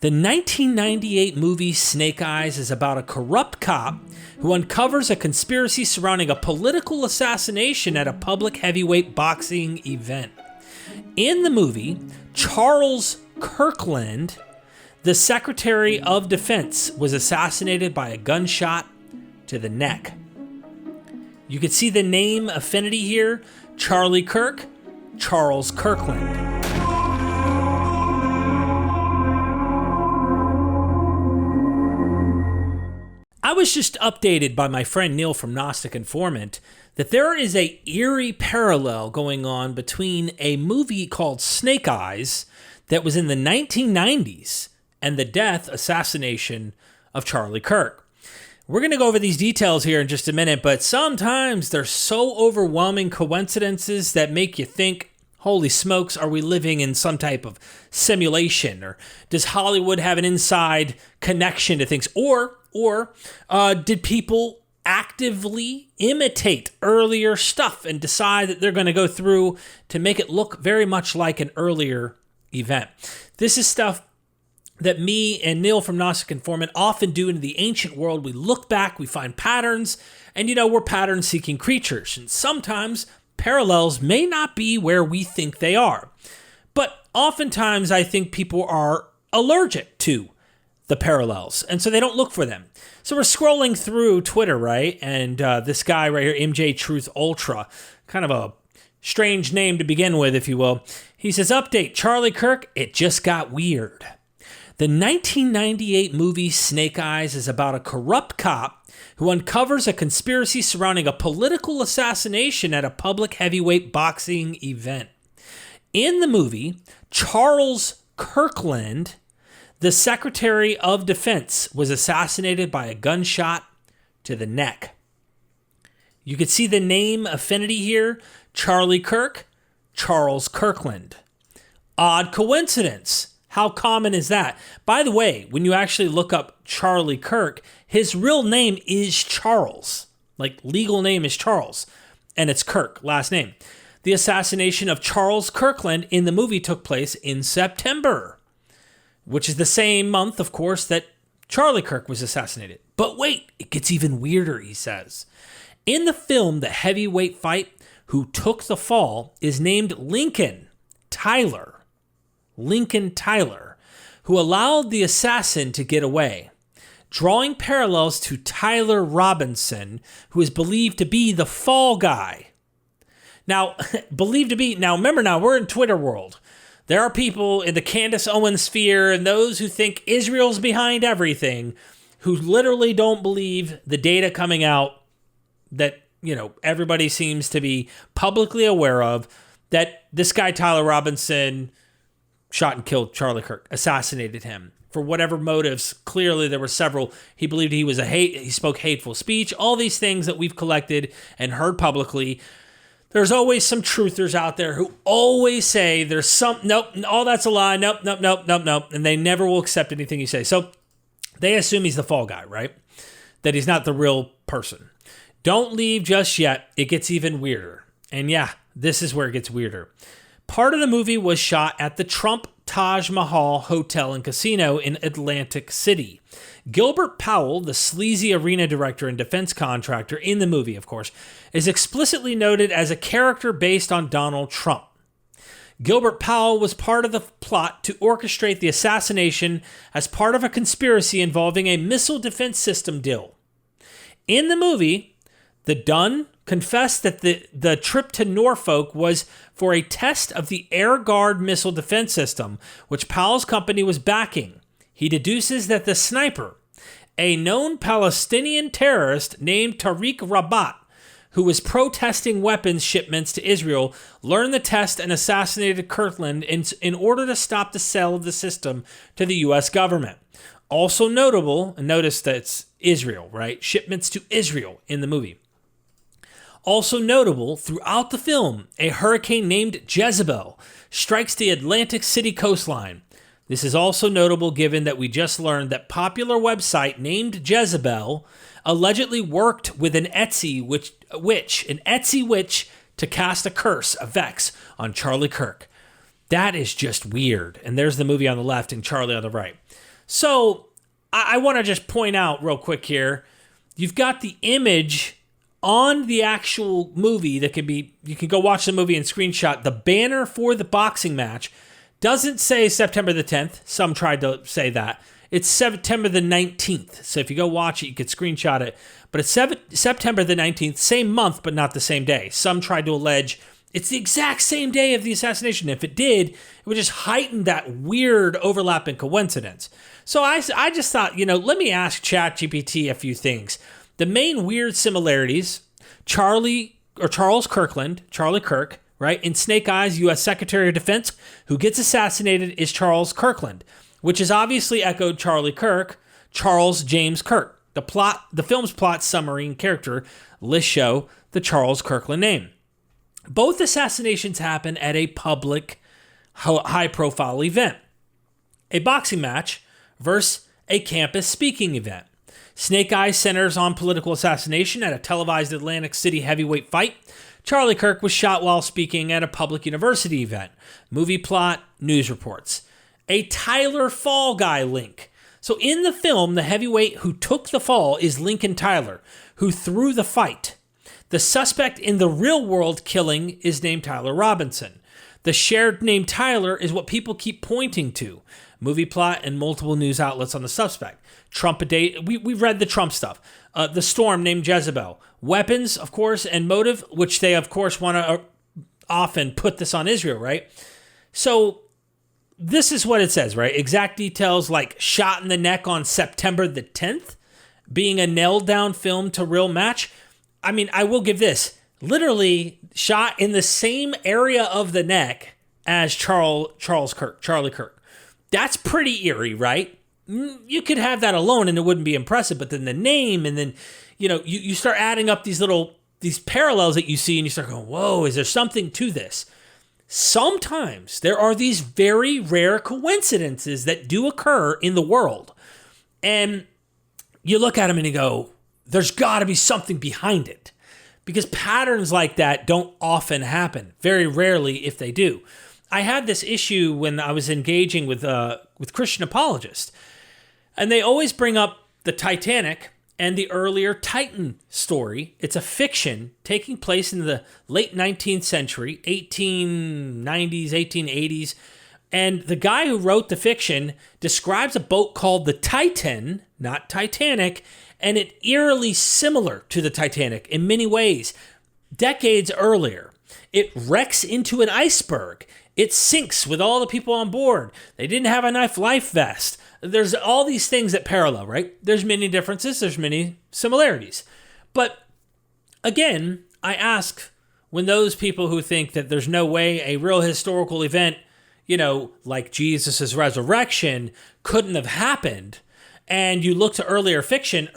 The 1998 movie Snake Eyes is about a corrupt cop who uncovers a conspiracy surrounding a political assassination at a public heavyweight boxing event. In the movie, Charles Kirkland, the Secretary of Defense, was assassinated by a gunshot to the neck. You can see the name affinity here: Charlie Kirk, Charles Kirkland. I was just updated by my friend Neil from Gnostic Informant that there is a eerie parallel going on between a movie called Snake Eyes that was in the 1990s and the assassination of Charlie Kirk. We're going to go over these details here in just a minute, but sometimes they're so overwhelming coincidences that make you think, holy smokes, are we living in some type of simulation? Or does Hollywood have an inside connection to things? Or did people actively imitate earlier stuff and decide that they're going to go through to make it look very much like an earlier event? This is stuff that me and Neil from Gnostic Informant often do in the ancient world. We look back, we find patterns, and we're pattern-seeking creatures. And sometimes parallels may not be where we think they are. But oftentimes I think people are allergic to the parallels, and so they don't look for them. So we're scrolling through Twitter, right? And this guy right here, MJ Truth Ultra, kind of a strange name to begin with, if you will. He says, update, Charlie Kirk, it just got weird. The 1998 movie Snake Eyes is about a corrupt cop who uncovers a conspiracy surrounding a political assassination at a public heavyweight boxing event. In the movie, Charles Kirkland, the Secretary of Defense, was assassinated by a gunshot to the neck. You can see the name affinity here: Charlie Kirk, Charles Kirkland. Odd coincidence. How common is that? By the way, when you actually look up Charlie Kirk, his real name is Charles. Like, legal name is Charles, and it's Kirk, last name. The assassination of Charles Kirkland in the movie took place in September, which is the same month, of course, that Charlie Kirk was assassinated. But wait, it gets even weirder, he says. In the film The Heavyweight Fight, who took the fall is named Lincoln Tyler, who allowed the assassin to get away, drawing parallels to Tyler Robinson, who is believed to be the fall guy. Now, remember, we're in Twitter world. There are people in the Candace Owens sphere and those who think Israel's behind everything, who literally don't believe the data coming out that, everybody seems to be publicly aware of, that this guy, Tyler Robinson, shot and killed Charlie Kirk, assassinated him for whatever motives. Clearly, there were several. He believed he spoke hateful speech, all these things that we've collected and heard publicly. There's always some truthers out there who always say nope, all that's a lie, nope, and they never will accept anything you say. So they assume he's the fall guy, right? That he's not the real person. Don't leave just yet. It gets even weirder. And yeah, this is where it gets weirder. Part of the movie was shot at the Trump Taj Mahal Hotel and Casino in Atlantic City. Gilbert Powell, the sleazy arena director and defense contractor in the movie, of course, is explicitly noted as a character based on Donald Trump. Gilbert Powell was part of the plot to orchestrate the assassination as part of a conspiracy involving a missile defense system deal. In the movie, the Dunn confessed that the trip to Norfolk was for a test of the Air Guard missile defense system, which Powell's company was backing. He deduces that the sniper, a known Palestinian terrorist named Tariq Rabat, who was protesting weapons shipments to Israel, learned the test and assassinated Kirkland in order to stop the sale of the system to the U.S. government. Also notable, and notice that it's Israel, right? Shipments to Israel in the movie. Also notable, throughout the film, a hurricane named Jezebel strikes the Atlantic City coastline. This is also notable given that we just learned that popular website named Jezebel allegedly worked with an Etsy witch to cast a curse, a vex, on Charlie Kirk. That is just weird. And there's the movie on the left and Charlie on the right. So I want to just point out real quick here. You've got the image on the actual movie that can be, you can go watch the movie and screenshot. The banner for the boxing match doesn't say September the 10th. Some tried to say that. It's September the 19th. So if you go watch it, you could screenshot it. But it's September the 19th, same month, but not the same day. Some tried to allege it's the exact same day of the assassination. If it did, it would just heighten that weird overlapping coincidence. So I just thought, let me ask ChatGPT a few things. The main weird similarities, Charles Kirkland, Charlie Kirk, right? In Snake Eyes, U.S. Secretary of Defense, who gets assassinated is Charles Kirkland, which is obviously echoed Charlie Kirk, Charles James Kirk. The film's plot summary and character lists show the Charles Kirkland name. Both assassinations happen at a public, high-profile event. A boxing match versus a campus speaking event. Snake Eyes centers on political assassination at a televised Atlantic City heavyweight fight. Charlie Kirk was shot while speaking at a public university event. Movie plot, news reports. A Tyler Fall Guy link. So in the film, the heavyweight who took the fall is Lincoln Tyler, who threw the fight. The suspect in the real-world killing is named Tyler Robinson. The shared name Tyler is what people keep pointing to. Movie plot and multiple news outlets on the suspect. Trump a date. We've read the Trump stuff. The storm named Jezebel. Weapons, of course, and motive, which they, of course, want to often put this on Israel, right? So this is what it says, right? Exact details like shot in the neck on September the 10th, being a nailed-down film to real match. I mean, I will give this. Literally shot in the same area of the neck as Charlie Kirk. That's pretty eerie, right? You could have that alone and it wouldn't be impressive, but then the name and then, you start adding up these parallels that you see and you start going, whoa, is there something to this? Sometimes there are these very rare coincidences that do occur in the world. And you look at them and you go, there's got to be something behind it. Because patterns like that don't often happen. Very rarely if they do. I had this issue when I was engaging with Christian apologists. And they always bring up the Titanic and the earlier Titan story. It's a fiction taking place in the late 19th century, 1890s, 1880s. And the guy who wrote the fiction describes a boat called the Titan, not Titanic, and it eerily similar to the Titanic in many ways. Decades earlier, it wrecks into an iceberg. It sinks with all the people on board. They didn't have enough life vest. There's all these things that parallel, right? There's many differences. There's many similarities. But again, I ask when those people who think that there's no way a real historical event, like Jesus' resurrection couldn't have happened, and you look to earlier fiction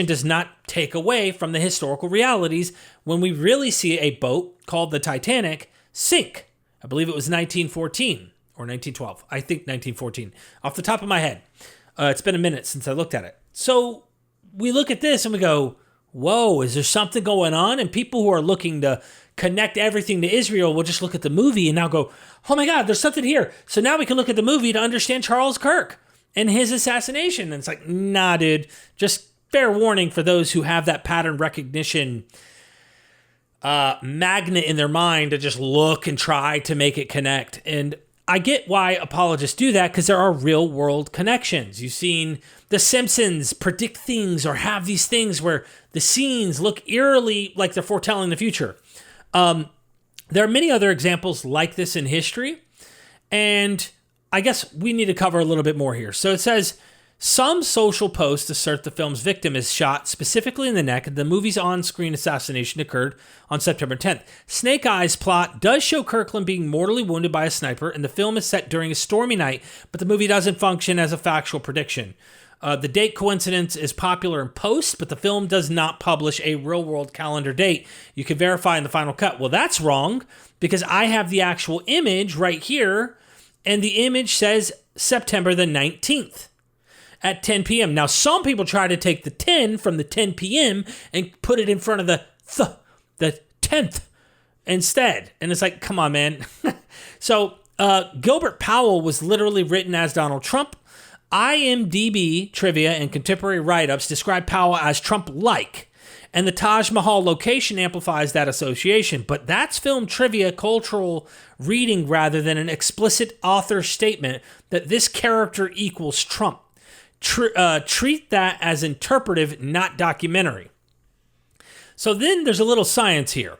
does not take away from the historical realities when we really see a boat called the Titanic sink. I believe it was 1914 or 1912. I think 1914, off the top of my head. It's been a minute since I looked at it. So we look at this and we go, whoa, is there something going on? And people who are looking to connect everything to Israel will just look at the movie and now go, oh my God, there's something here. So now we can look at the movie to understand Charles Kirk and his assassination. And it's like, nah, dude, just fair warning for those who have that pattern recognition magnet in their mind to just look and try to make it connect. And I get why apologists do that, because there are real world connections. You've seen The Simpsons predict things or have these things where the scenes look eerily like they're foretelling the future. There are many other examples like this in history, and I guess we need to cover a little bit more here. So it says, some social posts assert the film's victim is shot specifically in the neck. The movie's on-screen assassination occurred on September 10th. Snake Eyes plot does show Kirkland being mortally wounded by a sniper, and the film is set during a stormy night, but the movie doesn't function as a factual prediction. The date coincidence is popular in post, but the film does not publish a real-world calendar date. You can verify in the final cut. Well, that's wrong, because I have the actual image right here, and the image says September the 19th. At 10 p.m. Now, some people try to take the 10 from the 10 p.m. and put it in front of the 10th instead. And it's like, come on, man. So Gilbert Powell was literally written as Donald Trump. IMDb trivia and contemporary write-ups describe Powell as Trump-like, and the Taj Mahal location amplifies that association. But that's film trivia cultural reading rather than an explicit author statement that this character equals Trump. Treat that as interpretive, not documentary. So then there's a little science here.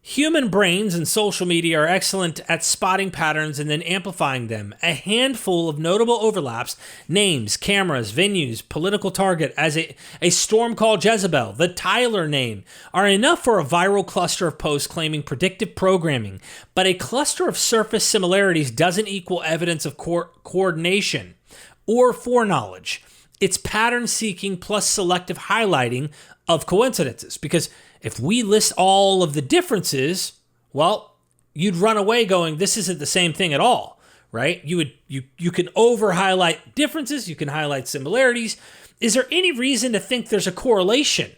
Human brains and social media are excellent at spotting patterns and then amplifying them. A handful of notable overlaps, names, cameras, venues, political target, as a storm called Jezebel, the Tyler name, are enough for a viral cluster of posts claiming predictive programming. But a cluster of surface similarities doesn't equal evidence of coordination or foreknowledge. It's pattern seeking plus selective highlighting of coincidences. Because if we list all of the differences, well, you'd run away going, this isn't the same thing at all, right? You can over-highlight differences, you can highlight similarities. Is there any reason to think there's a correlation?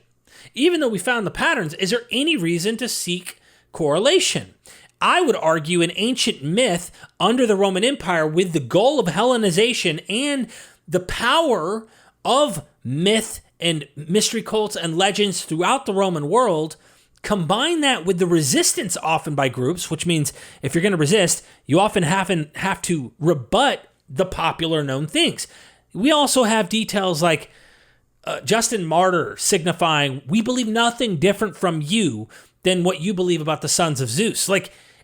Even though we found the patterns, is there any reason to seek correlation? I would argue an ancient myth under the Roman Empire with the goal of Hellenization and the power of myth and mystery cults and legends throughout the Roman world, combine that with the resistance often by groups, which means if you're going to resist, you often have to rebut the popular known things. We also have details like Justin Martyr signifying, we believe nothing different from you than what you believe about the sons of Zeus.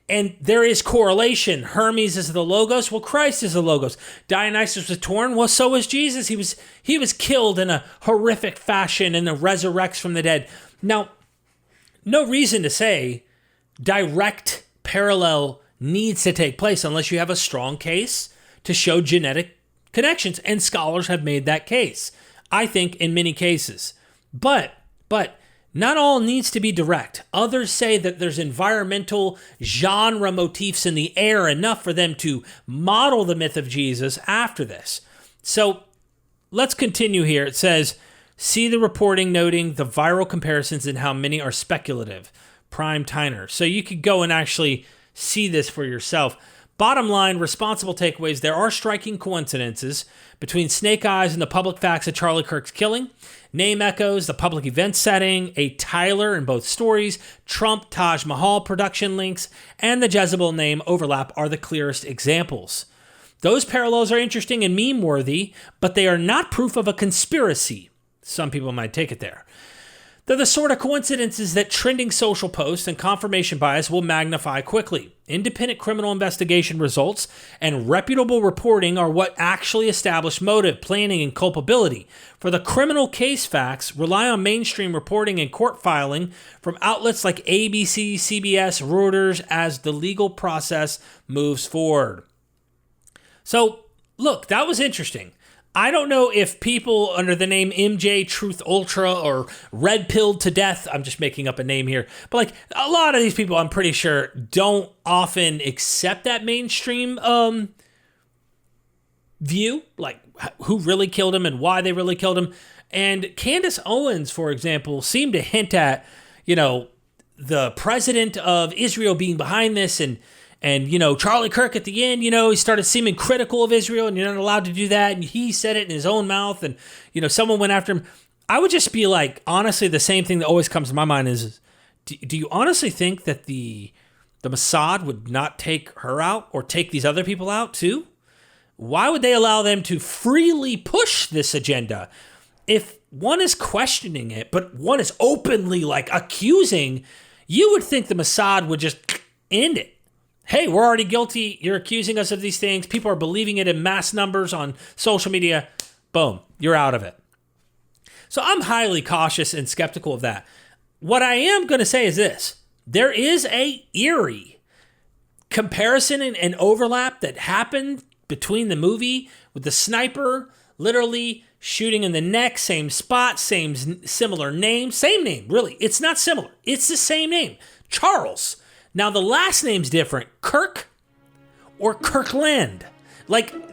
And there is correlation. Hermes is the Logos. Well, Christ is the Logos. Dionysus was torn. Well, so was Jesus. He was killed in a horrific fashion and then resurrects from the dead. Now, no reason to say direct parallel needs to take place unless you have a strong case to show genetic connections. And scholars have made that case, I think, in many cases. But not all needs to be direct. Others say that there's environmental genre motifs in the air enough for them to model the myth of Jesus after this. So let's continue here. It says, see the reporting noting the viral comparisons and how many are speculative. Prime Tyner. So you could go and actually see this for yourself. Bottom line, responsible takeaways. There are striking coincidences between Snake Eyes and the public facts of Charlie Kirk's killing. Name echoes, the public event setting, a Tyler in both stories, Trump, Taj Mahal production links, and the Jezebel name overlap are the clearest examples. Those parallels are interesting and meme-worthy, but they are not proof of a conspiracy. Some people might take it there. They're the sort of coincidences that trending social posts and confirmation bias will magnify quickly. Independent criminal investigation results and reputable reporting are what actually establish motive, planning, and culpability. For the criminal case facts, rely on mainstream reporting and court filing from outlets like ABC, CBS, Reuters as the legal process moves forward. So, look, that was interesting. I don't know if people under the name MJ Truth Ultra or Red Pilled to Death, I'm just making up a name here, but a lot of these people, I'm pretty sure, don't often accept that mainstream view, like who really killed him and why they really killed him. And Candace Owens, for example, seemed to hint at, the president of Israel being behind this and Charlie Kirk at the end, he started seeming critical of Israel and you're not allowed to do that. And he said it in his own mouth and, someone went after him. I would just be like, honestly, the same thing that always comes to my mind is, do you honestly think that the Mossad would not take her out or take these other people out too? Why would they allow them to freely push this agenda? If one is questioning it, but one is openly accusing, you would think the Mossad would just end it. Hey, we're already guilty. You're accusing us of these things. People are believing it in mass numbers on social media. Boom, you're out of it. So I'm highly cautious and skeptical of that. What I am going to say is this. There is a eerie comparison and overlap that happened between the movie with the sniper literally shooting in the neck, same spot, similar name, same name, really. It's not similar. It's the same name, Charles. Now, the last name's different, Kirk or Kirkland.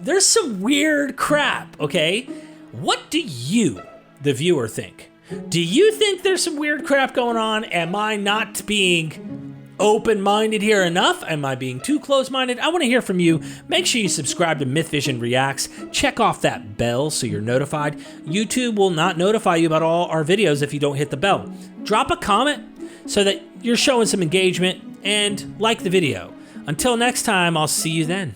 There's some weird crap, okay? What do you, the viewer, think? Do you think there's some weird crap going on? Am I not being open-minded here enough? Am I being too close-minded? I want to hear from you. Make sure you subscribe to MythVision Reacts. Check off that bell so you're notified. YouTube will not notify you about all our videos if you don't hit the bell. Drop a comment so that you're showing some engagement, and like the video. Until next time, I'll see you then.